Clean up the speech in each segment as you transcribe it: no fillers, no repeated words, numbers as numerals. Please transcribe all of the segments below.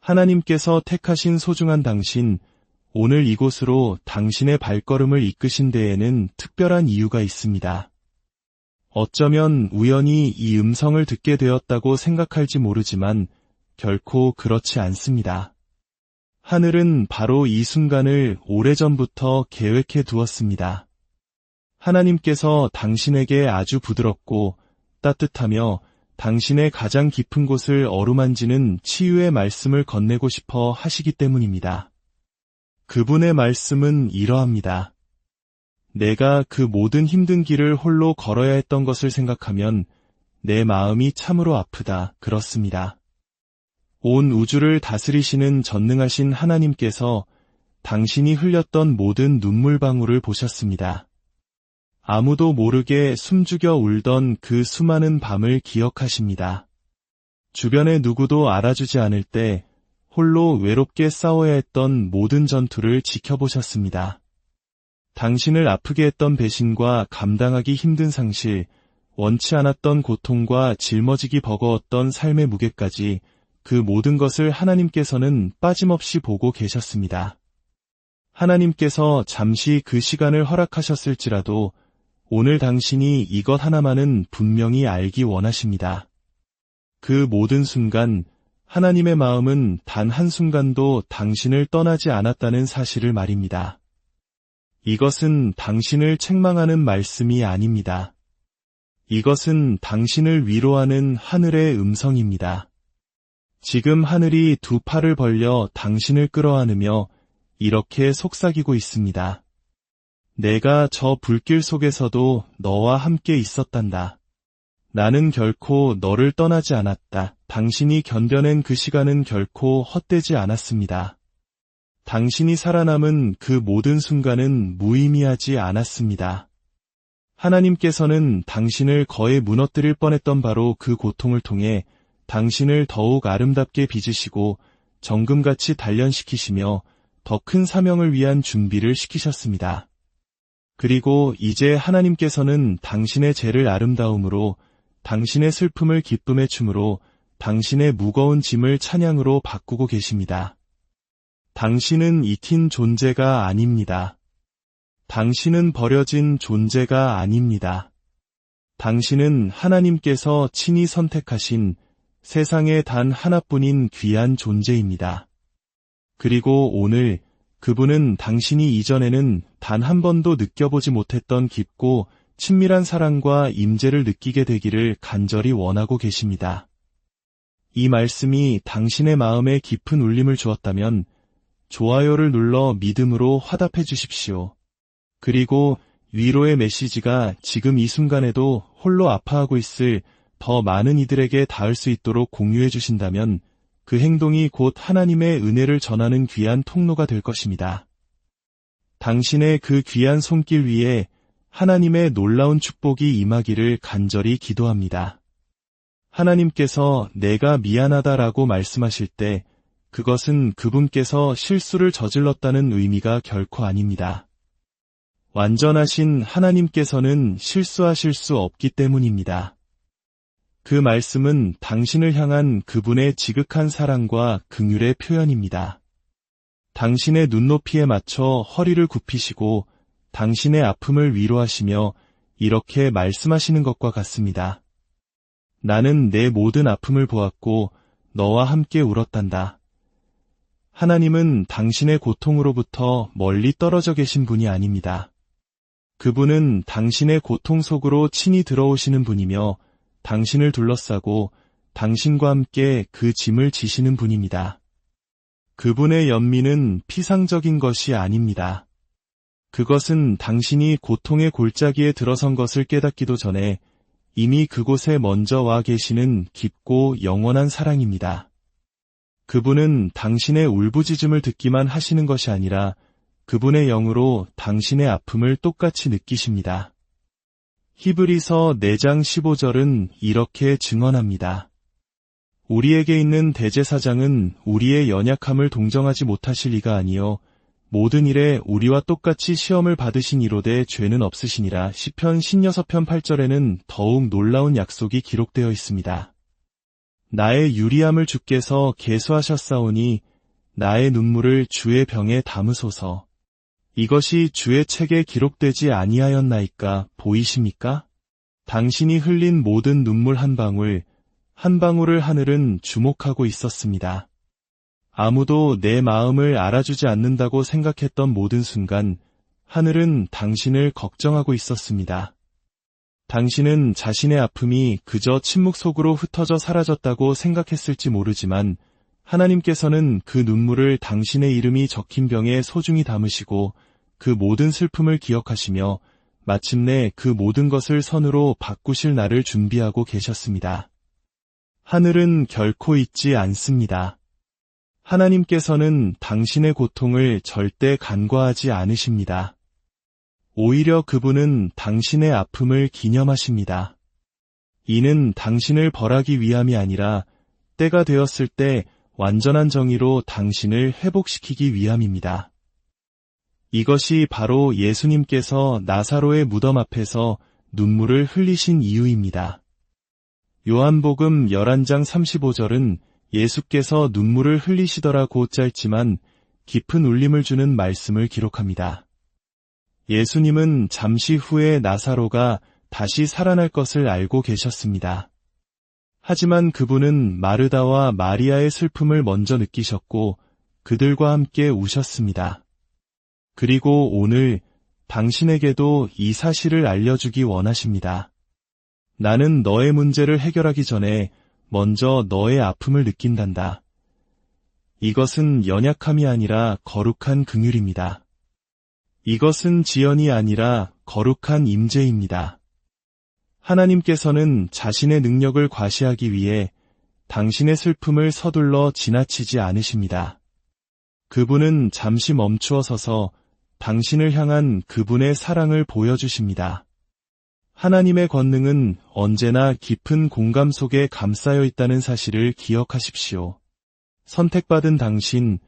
하나님께서 택하신 소중한 당신, 오늘 이곳으로 당신의 발걸음을 이끄신 데에는 특별한 이유가 있습니다. 어쩌면 우연히 이 음성을 듣게 되었다고 생각할지 모르지만 결코 그렇지 않습니다. 하늘은 바로 이 순간을 오래전부터 계획해 두었습니다. 하나님께서 당신에게 아주 부드럽고 따뜻하며 당신의 가장 깊은 곳을 어루만지는 치유의 말씀을 건네고 싶어 하시기 때문입니다. 그분의 말씀은 이러합니다. 내가 그 모든 힘든 길을 홀로 걸어야 했던 것을 생각하면 내 마음이 참으로 아프다. 그렇습니다. 온 우주를 다스리시는 전능하신 하나님께서 당신이 흘렸던 모든 눈물방울을 보셨습니다. 아무도 모르게 숨죽여 울던 그 수많은 밤을 기억하십니다. 주변에 누구도 알아주지 않을 때 홀로 외롭게 싸워야 했던 모든 전투를 지켜보셨습니다. 당신을 아프게 했던 배신과 감당하기 힘든 상실, 원치 않았던 고통과 짊어지기 버거웠던 삶의 무게까지 그 모든 것을 하나님께서는 빠짐없이 보고 계셨습니다. 하나님께서 잠시 그 시간을 허락하셨을지라도 오늘 당신이 이것 하나만은 분명히 알기 원하십니다. 그 모든 순간 하나님의 마음은 단 한순간도 당신을 떠나지 않았다는 사실을 말입니다. 이것은 당신을 책망하는 말씀이 아닙니다. 이것은 당신을 위로하는 하늘의 음성입니다. 지금 하늘이 두 팔을 벌려 당신을 끌어안으며 이렇게 속삭이고 있습니다. 내가 저 불길 속에서도 너와 함께 있었단다. 나는 결코 너를 떠나지 않았다. 당신이 견뎌낸 그 시간은 결코 헛되지 않았습니다. 당신이 살아남은 그 모든 순간은 무의미하지 않았습니다. 하나님께서는 당신을 거의 무너뜨릴 뻔했던 바로 그 고통을 통해 당신을 더욱 아름답게 빚으시고 정금같이 단련시키시며 더 큰 사명을 위한 준비를 시키셨습니다. 그리고 이제 하나님께서는 당신의 죄를 아름다움으로, 당신의 슬픔을 기쁨의 춤으로, 당신의 무거운 짐을 찬양으로 바꾸고 계십니다. 당신은 잊힌 존재가 아닙니다. 당신은 버려진 존재가 아닙니다. 당신은 하나님께서 친히 선택하신 세상에 단 하나뿐인 귀한 존재입니다. 그리고 오늘 그분은 당신이 이전에는 단 한 번도 느껴보지 못했던 깊고 친밀한 사랑과 임재를 느끼게 되기를 간절히 원하고 계십니다. 이 말씀이 당신의 마음에 깊은 울림을 주었다면 좋아요를 눌러 믿음으로 화답해 주십시오. 그리고 위로의 메시지가 지금 이 순간에도 홀로 아파하고 있을 더 많은 이들에게 닿을 수 있도록 공유해 주신다면 그 행동이 곧 하나님의 은혜를 전하는 귀한 통로가 될 것입니다. 당신의 그 귀한 손길 위에 하나님의 놀라운 축복이 임하기를 간절히 기도합니다. 하나님께서 내가 미안하다라고 말씀하실 때 그것은 그분께서 실수를 저질렀다는 의미가 결코 아닙니다. 완전하신 하나님께서는 실수하실 수 없기 때문입니다. 그 말씀은 당신을 향한 그분의 지극한 사랑과 긍휼의 표현입니다. 당신의 눈높이에 맞춰 허리를 굽히시고 당신의 아픔을 위로하시며 이렇게 말씀하시는 것과 같습니다. 나는 내 모든 아픔을 보았고 너와 함께 울었단다. 하나님은 당신의 고통으로부터 멀리 떨어져 계신 분이 아닙니다. 그분은 당신의 고통 속으로 친히 들어오시는 분이며 당신을 둘러싸고 당신과 함께 그 짐을 지시는 분입니다. 그분의 연민은 피상적인 것이 아닙니다. 그것은 당신이 고통의 골짜기에 들어선 것을 깨닫기도 전에 이미 그곳에 먼저 와 계시는 깊고 영원한 사랑입니다. 그분은 당신의 울부짖음을 듣기만 하시는 것이 아니라 그분의 영으로 당신의 아픔을 똑같이 느끼십니다. 히브리서 4장 15절은 이렇게 증언합니다. 우리에게 있는 대제사장은 우리의 연약함을 동정하지 못하실 이가 아니요 모든 일에 우리와 똑같이 시험을 받으신 이로되 죄는 없으시니라. 시편 16편 8절에는 더욱 놀라운 약속이 기록되어 있습니다. 나의 유리함을 주께서 계수하셨사오니 나의 눈물을 주의 병에 담으소서. 이것이 주의 책에 기록되지 아니하였나이까 보이십니까? 당신이 흘린 모든 눈물 한 방울, 한 방울을 하늘은 주목하고 있었습니다. 아무도 내 마음을 알아주지 않는다고 생각했던 모든 순간, 하늘은 당신을 걱정하고 있었습니다. 당신은 자신의 아픔이 그저 침묵 속으로 흩어져 사라졌다고 생각했을지 모르지만, 하나님께서는 그 눈물을 당신의 이름이 적힌 병에 소중히 담으시고 그 모든 슬픔을 기억하시며 마침내 그 모든 것을 선으로 바꾸실 날을 준비하고 계셨습니다. 하늘은 결코 잊지 않습니다. 하나님께서는 당신의 고통을 절대 간과하지 않으십니다. 오히려 그분은 당신의 아픔을 기념하십니다. 이는 당신을 벌하기 위함이 아니라 때가 되었을 때 완전한 정의로 당신을 회복시키기 위함입니다. 이것이 바로 예수님께서 나사로의 무덤 앞에서 눈물을 흘리신 이유입니다. 요한복음 11장 35절은 예수께서 눈물을 흘리시더라고 짧지만 깊은 울림을 주는 말씀을 기록합니다. 예수님은 잠시 후에 나사로가 다시 살아날 것을 알고 계셨습니다. 하지만 그분은 마르다와 마리아의 슬픔을 먼저 느끼셨고 그들과 함께 우셨습니다. 그리고 오늘 당신에게도 이 사실을 알려주기 원하십니다. 나는 너의 문제를 해결하기 전에 먼저 너의 아픔을 느낀단다. 이것은 연약함이 아니라 거룩한 긍휼입니다. 이것은 지연이 아니라 거룩한 임재입니다. 하나님께서는 자신의 능력을 과시하기 위해 당신의 슬픔을 서둘러 지나치지 않으십니다. 그분은 잠시 멈추어 서서 당신을 향한 그분의 사랑을 보여주십니다. 하나님의 권능은 언제나 깊은 공감 속에 감싸여 있다는 사실을 기억하십시오. 선택받은 당신,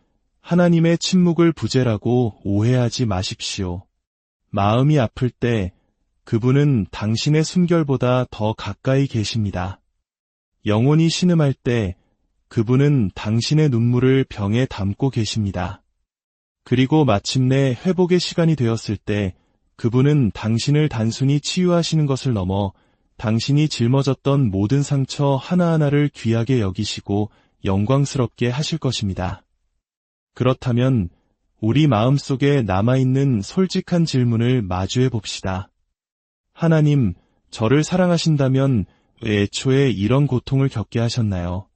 하나님의 침묵을 부재라고 오해하지 마십시오. 마음이 아플 때 그분은 당신의 숨결보다 더 가까이 계십니다. 영혼이 신음할 때 그분은 당신의 눈물을 병에 담고 계십니다. 그리고 마침내 회복의 시간이 되었을 때 그분은 당신을 단순히 치유하시는 것을 넘어 당신이 짊어졌던 모든 상처 하나하나를 귀하게 여기시고 영광스럽게 하실 것입니다. 그렇다면 우리 마음속에 남아있는 솔직한 질문을 마주해 봅시다. 하나님, 저를 사랑하신다면 왜 애초에 이런 고통을 겪게 하셨나요?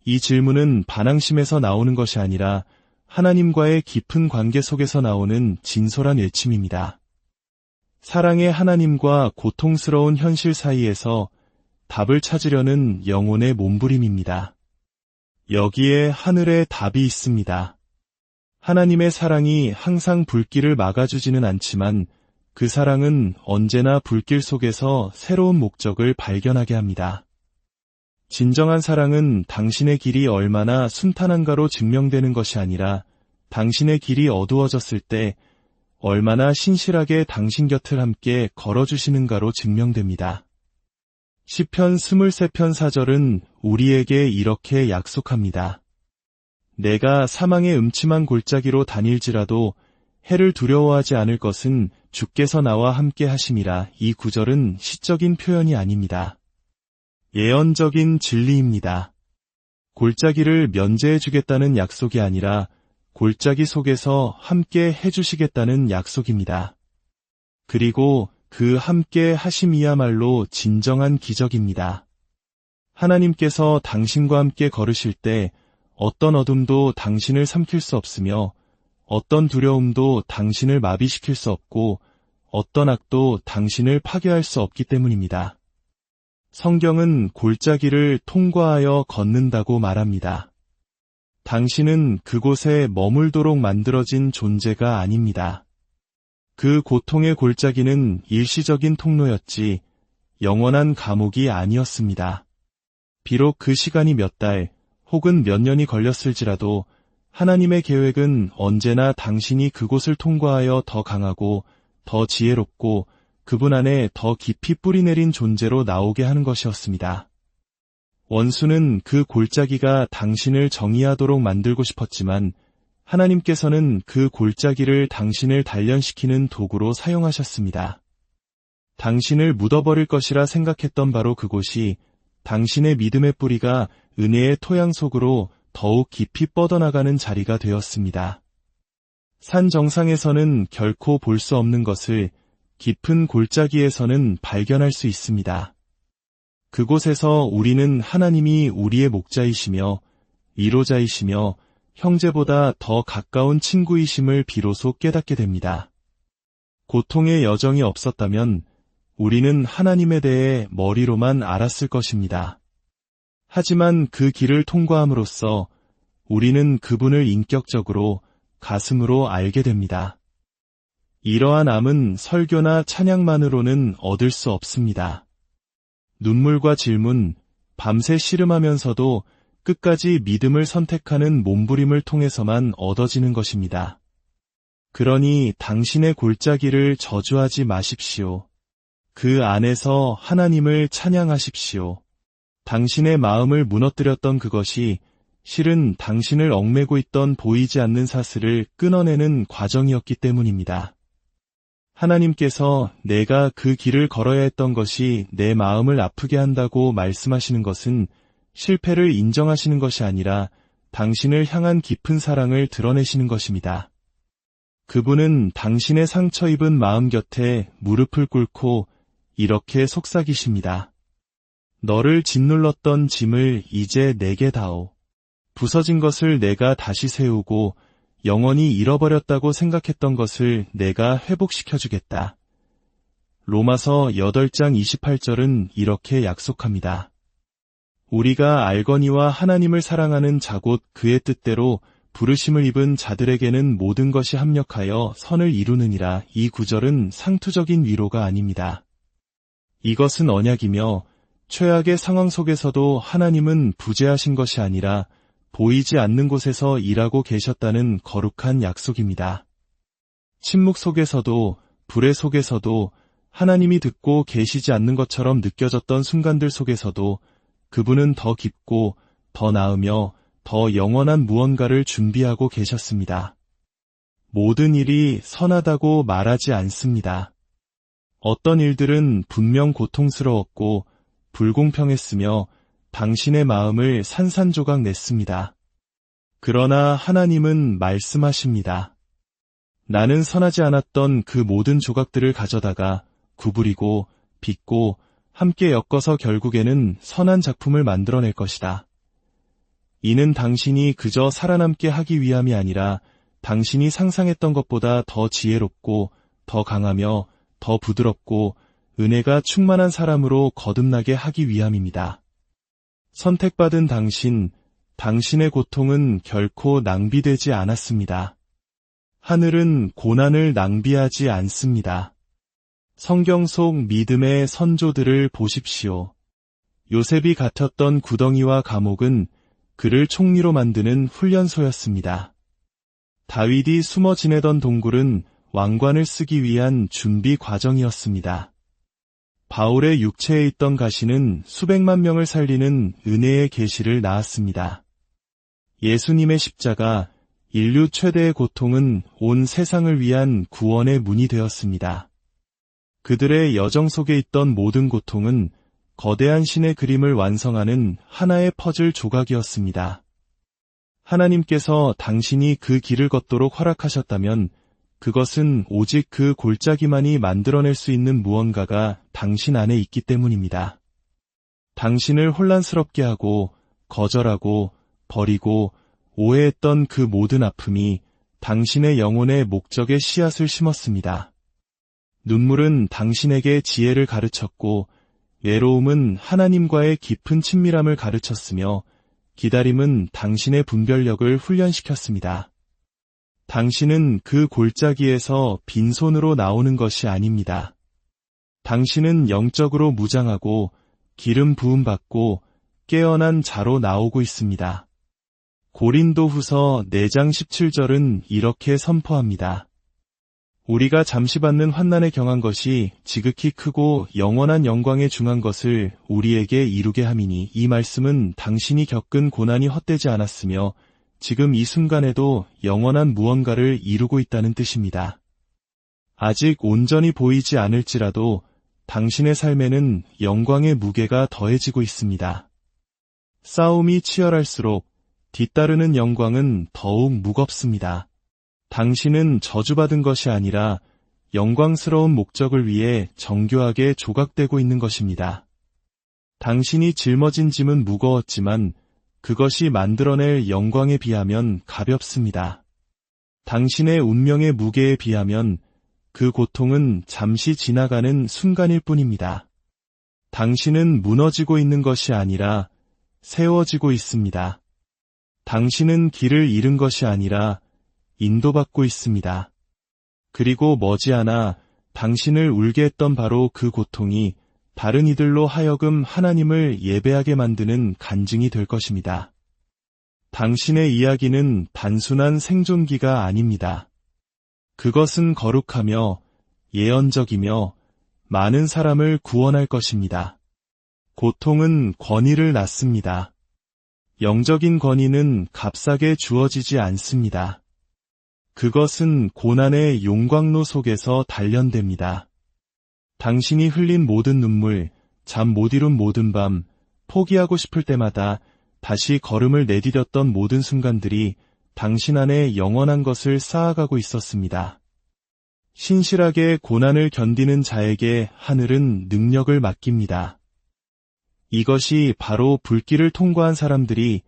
이 질문은 반항심에서 나오는 것이 아니라 하나님과의 깊은 관계 속에서 나오는 진솔한 외침입니다. 사랑의 하나님과 고통스러운 현실 사이에서 답을 찾으려는 영혼의 몸부림입니다. 여기에 하늘의 답이 있습니다. 하나님의 사랑이 항상 불길을 막아주지는 않지만 그 사랑은 언제나 불길 속에서 새로운 목적을 발견하게 합니다. 진정한 사랑은 당신의 길이 얼마나 순탄한가로 증명되는 것이 아니라 당신의 길이 어두워졌을 때 얼마나 신실하게 당신 곁을 함께 걸어주시는가로 증명됩니다. 시편 23편 4절은 우리에게 이렇게 약속합니다. 내가 사망의 음침한 골짜기로 다닐지라도 해를 두려워하지 않을 것은 주께서 나와 함께 하심이라. 이 구절은 시적인 표현이 아닙니다. 예언적인 진리입니다. 골짜기를 면제해 주겠다는 약속이 아니라 골짜기 속에서 함께 해주시겠다는 약속입니다. 그리고 그 함께 하심이야말로 진정한 기적입니다. 하나님께서 당신과 함께 걸으실 때 어떤 어둠도 당신을 삼킬 수 없으며 어떤 두려움도 당신을 마비시킬 수 없고 어떤 악도 당신을 파괴할 수 없기 때문입니다. 성경은 골짜기를 통과하여 걷는다고 말합니다. 당신은 그곳에 머물도록 만들어진 존재가 아닙니다. 그 고통의 골짜기는 일시적인 통로였지 영원한 감옥이 아니었습니다. 비록 그 시간이 몇 달 혹은 몇 년이 걸렸을지라도 하나님의 계획은 언제나 당신이 그곳을 통과하여 더 강하고 더 지혜롭고 그분 안에 더 깊이 뿌리내린 존재로 나오게 하는 것이었습니다. 원수는 그 골짜기가 당신을 정의하도록 만들고 싶었지만 하나님께서는 그 골짜기를 당신을 단련시키는 도구로 사용하셨습니다. 당신을 묻어버릴 것이라 생각했던 바로 그곳이 당신의 믿음의 뿌리가 은혜의 토양 속으로 더욱 깊이 뻗어나가는 자리가 되었습니다. 산 정상에서는 결코 볼 수 없는 것을 깊은 골짜기에서는 발견할 수 있습니다. 그곳에서 우리는 하나님이 우리의 목자이시며 위로자이시며 형제보다 더 가까운 친구이심을 비로소 깨닫게 됩니다. 고통의 여정이 없었다면 우리는 하나님에 대해 머리로만 알았을 것입니다. 하지만 그 길을 통과함으로써 우리는 그분을 인격적으로 가슴으로 알게 됩니다. 이러한 암은 설교나 찬양만으로는 얻을 수 없습니다. 눈물과 질문, 밤새 씨름하면서도 끝까지 믿음을 선택하는 몸부림을 통해서만 얻어지는 것입니다. 그러니 당신의 골짜기를 저주하지 마십시오. 그 안에서 하나님을 찬양하십시오. 당신의 마음을 무너뜨렸던 그것이 실은 당신을 얽매고 있던 보이지 않는 사슬을 끊어내는 과정이었기 때문입니다. 하나님께서 내가 그 길을 걸어야 했던 것이 내 마음을 아프게 한다고 말씀하시는 것은 실패를 인정하시는 것이 아니라 당신을 향한 깊은 사랑을 드러내시는 것입니다. 그분은 당신의 상처 입은 마음 곁에 무릎을 꿇고 이렇게 속삭이십니다. 너를 짓눌렀던 짐을 이제 내게 다오. 부서진 것을 내가 다시 세우고 영원히 잃어버렸다고 생각했던 것을 내가 회복시켜주겠다. 로마서 8장 28절은 이렇게 약속합니다. 우리가 알거니와 하나님을 사랑하는 자 곧 그의 뜻대로 부르심을 입은 자들에게는 모든 것이 합력하여 선을 이루느니라. 이 구절은 상투적인 위로가 아닙니다. 이것은 언약이며 최악의 상황 속에서도 하나님은 부재하신 것이 아니라 보이지 않는 곳에서 일하고 계셨다는 거룩한 약속입니다. 침묵 속에서도 불의 속에서도 하나님이 듣고 계시지 않는 것처럼 느껴졌던 순간들 속에서도 그분은 더 깊고 더 나으며 더 영원한 무언가를 준비하고 계셨습니다. 모든 일이 선하다고 말하지 않습니다. 어떤 일들은 분명 고통스러웠고 불공평했으며 당신의 마음을 산산조각 냈습니다. 그러나 하나님은 말씀하십니다. 나는 선하지 않았던 그 모든 조각들을 가져다가 구부리고 빚고 함께 엮어서 결국에는 선한 작품을 만들어낼 것이다. 이는 당신이 그저 살아남게 하기 위함이 아니라 당신이 상상했던 것보다 더 지혜롭고 더 강하며 더 부드럽고 은혜가 충만한 사람으로 거듭나게 하기 위함입니다. 선택받은 당신의 고통은 결코 낭비되지 않았습니다. 하늘은 고난을 낭비하지 않습니다. 성경 속 믿음의 선조들을 보십시오. 요셉이 갇혔던 구덩이와 감옥은 그를 총리로 만드는 훈련소였습니다. 다윗이 숨어 지내던 동굴은 왕관을 쓰기 위한 준비 과정이었습니다. 바울의 육체에 있던 가시는 수백만 명을 살리는 은혜의 계시를 낳았습니다. 예수님의 십자가, 인류 최대의 고통은 온 세상을 위한 구원의 문이 되었습니다. 그들의 여정 속에 있던 모든 고통은 거대한 신의 그림을 완성하는 하나의 퍼즐 조각이었습니다. 하나님께서 당신이 그 길을 걷도록 허락하셨다면 그것은 오직 그 골짜기만이 만들어낼 수 있는 무언가가 당신 안에 있기 때문입니다. 당신을 혼란스럽게 하고 거절하고 버리고 오해했던 그 모든 아픔이 당신의 영혼의 목적의 씨앗을 심었습니다. 눈물은 당신에게 지혜를 가르쳤고 외로움은 하나님과의 깊은 친밀함을 가르쳤으며 기다림은 당신의 분별력을 훈련시켰습니다. 당신은 그 골짜기에서 빈손으로 나오는 것이 아닙니다. 당신은 영적으로 무장하고 기름 부음받고 깨어난 자로 나오고 있습니다. 고린도후서 4장 17절은 이렇게 선포합니다. 우리가 잠시 받는 환난에 경한 것이 지극히 크고 영원한 영광에 중한 것을 우리에게 이루게 함이니 이 말씀은 당신이 겪은 고난이 헛되지 않았으며 지금 이 순간에도 영원한 무언가를 이루고 있다는 뜻입니다. 아직 온전히 보이지 않을지라도 당신의 삶에는 영광의 무게가 더해지고 있습니다. 싸움이 치열할수록 뒤따르는 영광은 더욱 무겁습니다. 당신은 저주받은 것이 아니라 영광스러운 목적을 위해 정교하게 조각되고 있는 것입니다. 당신이 짊어진 짐은 무거웠지만 그것이 만들어낼 영광에 비하면 가볍습니다. 당신의 운명의 무게에 비하면 그 고통은 잠시 지나가는 순간일 뿐입니다. 당신은 무너지고 있는 것이 아니라 세워지고 있습니다. 당신은 길을 잃은 것이 아니라 인도받고 있습니다. 그리고 머지않아 당신을 울게 했던 바로 그 고통이 다른 이들로 하여금 하나님을 예배하게 만드는 간증이 될 것입니다. 당신의 이야기는 단순한 생존기가 아닙니다. 그것은 거룩하며 예언적이며 많은 사람을 구원할 것입니다. 고통은 권위를 낳습니다. 영적인 권위는 값싸게 주어지지 않습니다. 그것은 고난의 용광로 속에서 단련됩니다. 당신이 흘린 모든 눈물, 잠 못 이룬 모든 밤, 포기하고 싶을 때마다 다시 걸음을 내디뎠던 모든 순간들이 당신 안에 영원한 것을 쌓아가고 있었습니다. 신실하게 고난을 견디는 자에게 하늘은 능력을 맡깁니다. 이것이 바로 불길을 통과한 사람들이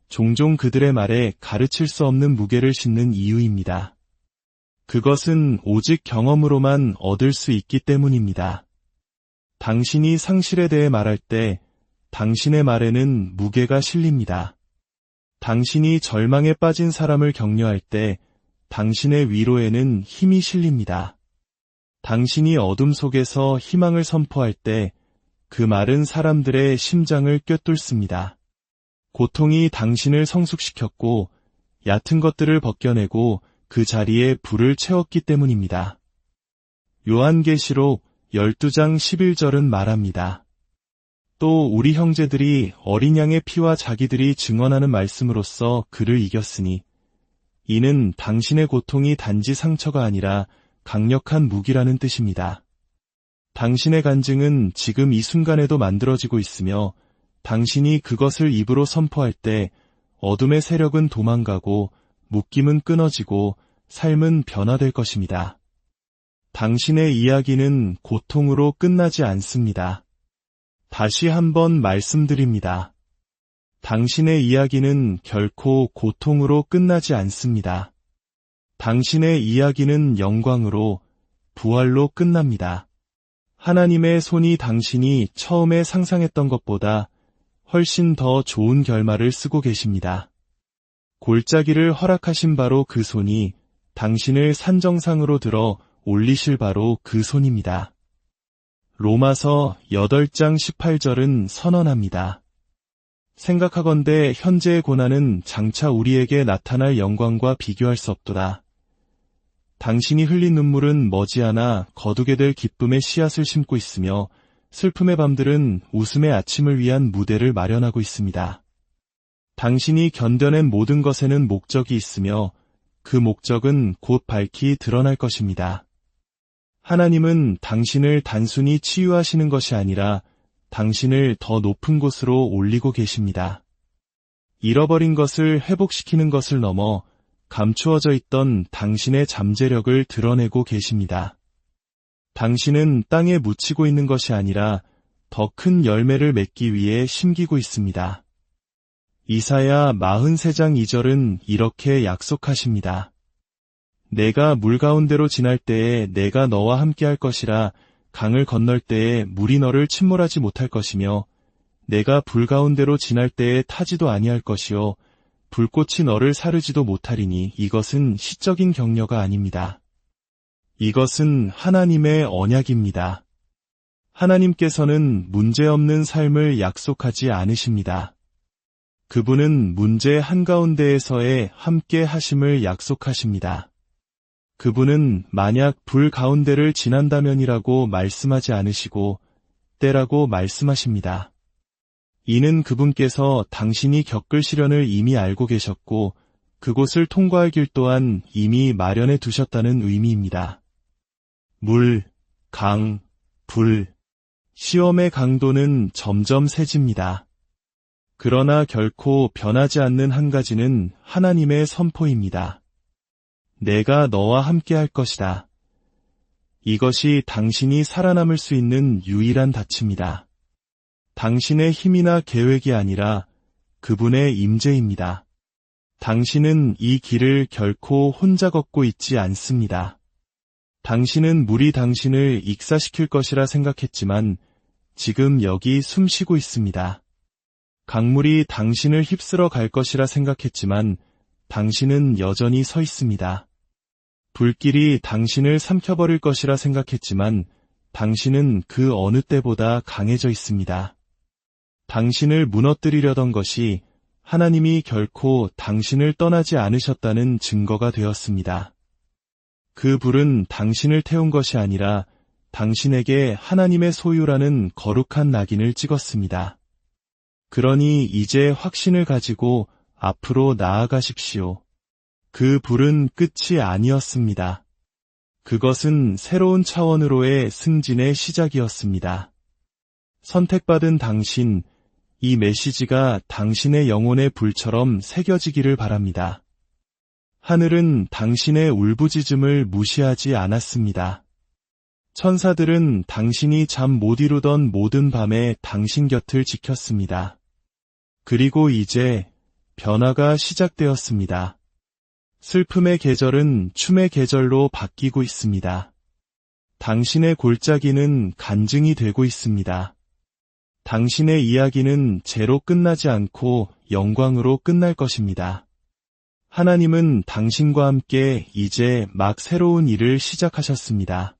종종 그들의 말에 가르칠 수 없는 무게를 싣는 이유입니다. 그것은 오직 경험으로만 얻을 수 있기 때문입니다. 당신이 상실에 대해 말할 때 당신의 말에는 무게가 실립니다. 당신이 절망에 빠진 사람을 격려할 때 당신의 위로에는 힘이 실립니다. 당신이 어둠 속에서 희망을 선포할 때 그 말은 사람들의 심장을 꿰뚫습니다. 고통이 당신을 성숙시켰고 얕은 것들을 벗겨내고 그 자리에 불을 채웠기 때문입니다. 요한계시록 12장 11절은 말합니다. 또 우리 형제들이 어린 양의 피와 자기들이 증언하는 말씀으로써 그를 이겼으니 이는 당신의 고통이 단지 상처가 아니라 강력한 무기라는 뜻입니다. 당신의 간증은 지금 이 순간에도 만들어지고 있으며 당신이 그것을 입으로 선포할 때 어둠의 세력은 도망가고 묶임은 끊어지고 삶은 변화될 것입니다. 당신의 이야기는 고통으로 끝나지 않습니다. 다시 한번 말씀드립니다. 당신의 이야기는 결코 고통으로 끝나지 않습니다. 당신의 이야기는 영광으로, 부활로 끝납니다. 하나님의 손이 당신이 처음에 상상했던 것보다 훨씬 더 좋은 결말을 쓰고 계십니다. 골짜기를 허락하신 바로 그 손이 당신을 산정상으로 들어 올리실 바로 그 손입니다. 로마서 8장 18절은 선언합니다. 생각하건대 현재의 고난은 장차 우리에게 나타날 영광과 비교할 수 없도다. 당신이 흘린 눈물은 머지않아 거두게 될 기쁨의 씨앗을 심고 있으며 슬픔의 밤들은 웃음의 아침을 위한 무대를 마련하고 있습니다. 당신이 견뎌낸 모든 것에는 목적이 있으며 그 목적은 곧 밝히 드러날 것입니다. 하나님은 당신을 단순히 치유하시는 것이 아니라 당신을 더 높은 곳으로 올리고 계십니다. 잃어버린 것을 회복시키는 것을 넘어 감추어져 있던 당신의 잠재력을 드러내고 계십니다. 당신은 땅에 묻히고 있는 것이 아니라 더 큰 열매를 맺기 위해 심기고 있습니다. 이사야 43장 2절은 이렇게 약속하십니다. 내가 물 가운데로 지날 때에 내가 너와 함께할 것이라 강을 건널 때에 물이 너를 침몰하지 못할 것이며 내가 불 가운데로 지날 때에 타지도 아니할 것이요 불꽃이 너를 사르지도 못하리니 이것은 시적인 격려가 아닙니다. 이것은 하나님의 언약입니다. 하나님께서는 문제없는 삶을 약속하지 않으십니다. 그분은 문제 한가운데에서의 함께 하심을 약속하십니다. 그분은 만약 불 가운데를 지난다면이라고 말씀하지 않으시고 때라고 말씀하십니다. 이는 그분께서 당신이 겪을 시련을 이미 알고 계셨고 그곳을 통과할 길 또한 이미 마련해 두셨다는 의미입니다. 물, 강, 불. 시험의 강도는 점점 세집니다. 그러나 결코 변하지 않는 한 가지는 하나님의 선포입니다. 내가 너와 함께 할 것이다. 이것이 당신이 살아남을 수 있는 유일한 닻입니다. 당신의 힘이나 계획이 아니라 그분의 임재입니다. 당신은 이 길을 결코 혼자 걷고 있지 않습니다. 당신은 물이 당신을 익사시킬 것이라 생각했지만 지금 여기 숨 쉬고 있습니다. 강물이 당신을 휩쓸어 갈 것이라 생각했지만 당신은 여전히 서 있습니다. 불길이 당신을 삼켜버릴 것이라 생각했지만 당신은 그 어느 때보다 강해져 있습니다. 당신을 무너뜨리려던 것이 하나님이 결코 당신을 떠나지 않으셨다는 증거가 되었습니다. 그 불은 당신을 태운 것이 아니라 당신에게 하나님의 소유라는 거룩한 낙인을 찍었습니다. 그러니 이제 확신을 가지고 앞으로 나아가십시오. 그 불은 끝이 아니었습니다. 그것은 새로운 차원으로의 승진의 시작이었습니다. 선택받은 당신, 이 메시지가 당신의 영혼의 불처럼 새겨지기를 바랍니다. 하늘은 당신의 울부짖음을 무시하지 않았습니다. 천사들은 당신이 잠 못 이루던 모든 밤에 당신 곁을 지켰습니다. 그리고 이제 변화가 시작되었습니다. 슬픔의 계절은 춤의 계절로 바뀌고 있습니다. 당신의 골짜기는 간증이 되고 있습니다. 당신의 이야기는 죄로 끝나지 않고 영광으로 끝날 것입니다. 하나님은 당신과 함께 이제 막 새로운 일을 시작하셨습니다.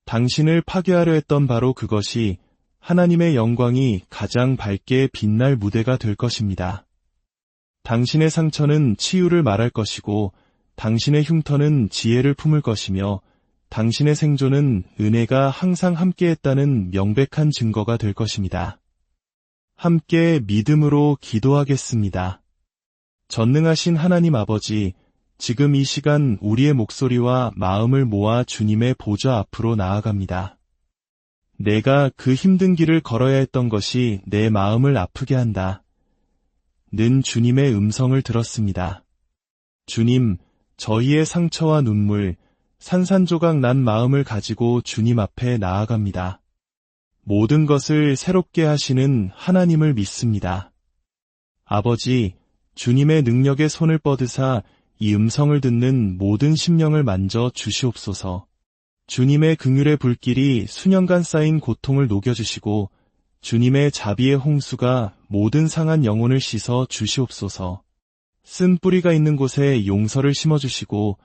당신을 파괴하려 했던 바로 그것이 하나님의 영광이 가장 밝게 빛날 무대가 될 것입니다. 당신의 상처는 치유를 말할 것이고 당신의 흉터는 지혜를 품을 것이며 당신의 생존은 은혜가 항상 함께했다는 명백한 증거가 될 것입니다. 함께 믿음으로 기도하겠습니다. 전능하신 하나님 아버지, 지금 이 시간 우리의 목소리와 마음을 모아 주님의 보좌 앞으로 나아갑니다. 내가 그 힘든 길을 걸어야 했던 것이 내 마음을 아프게 한다. 는 주님의 음성을 들었습니다. 주님, 저희의 상처와 눈물, 산산조각 난 마음을 가지고 주님 앞에 나아갑니다. 모든 것을 새롭게 하시는 하나님을 믿습니다. 아버지, 주님의 능력의 손을 뻗으사 이 음성을 듣는 모든 심령을 만져 주시옵소서. 주님의 긍휼의 불길이 수년간 쌓인 고통을 녹여주시고 주님의 자비의 홍수가 모든 상한 영혼을 씻어 주시옵소서. 쓴 뿌리가 있는 곳에 용서를 심어주시고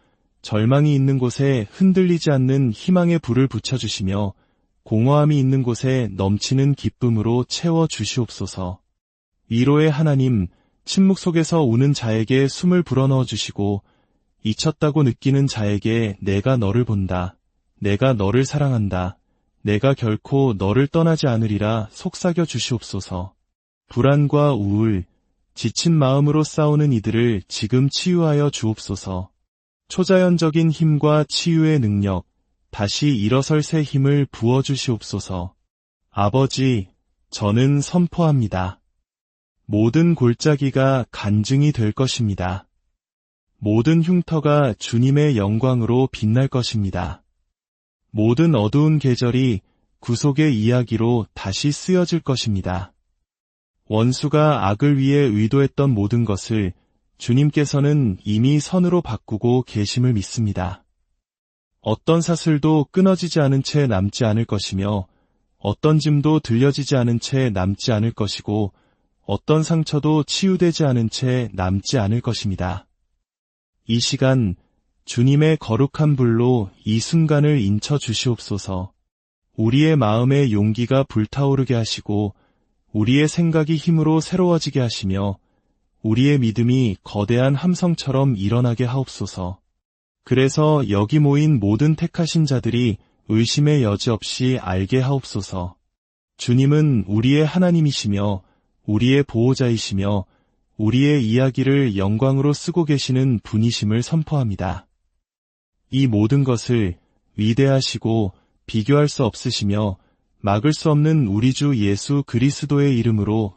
절망이 있는 곳에 흔들리지 않는 희망의 불을 붙여주시며 공허함이 있는 곳에 넘치는 기쁨으로 채워주시옵소서. 위로의 하나님, 침묵 속에서 우는 자에게 숨을 불어넣어 주시고 잊혔다고 느끼는 자에게 내가 너를 본다. 내가 너를 사랑한다. 내가 결코 너를 떠나지 않으리라 속삭여 주시옵소서. 불안과 우울, 지친 마음으로 싸우는 이들을 지금 치유하여 주옵소서. 초자연적인 힘과 치유의 능력, 다시 일어설 새 힘을 부어주시옵소서. 아버지, 저는 선포합니다. 모든 골짜기가 간증이 될 것입니다. 모든 흉터가 주님의 영광으로 빛날 것입니다. 모든 어두운 계절이 구속의 이야기로 다시 쓰여질 것입니다. 원수가 악을 위해 의도했던 모든 것을 주님께서는 이미 선으로 바꾸고 계심을 믿습니다. 어떤 사슬도 끊어지지 않은 채 남지 않을 것이며 어떤 짐도 들려지지 않은 채 남지 않을 것이고 어떤 상처도 치유되지 않은 채 남지 않을 것입니다. 이 시간 주님의 거룩한 불로 이 순간을 인쳐 주시옵소서. 우리의 마음에 용기가 불타오르게 하시고 우리의 생각이 힘으로 새로워지게 하시며 우리의 믿음이 거대한 함성처럼 일어나게 하옵소서. 그래서 여기 모인 모든 택하신 자들이 의심의 여지 없이 알게 하옵소서. 주님은 우리의 하나님이시며 우리의 보호자이시며 우리의 이야기를 영광으로 쓰고 계시는 분이심을 선포합니다. 이 모든 것을 위대하시고 비교할 수 없으시며 막을 수 없는 우리 주 예수 그리스도의 이름으로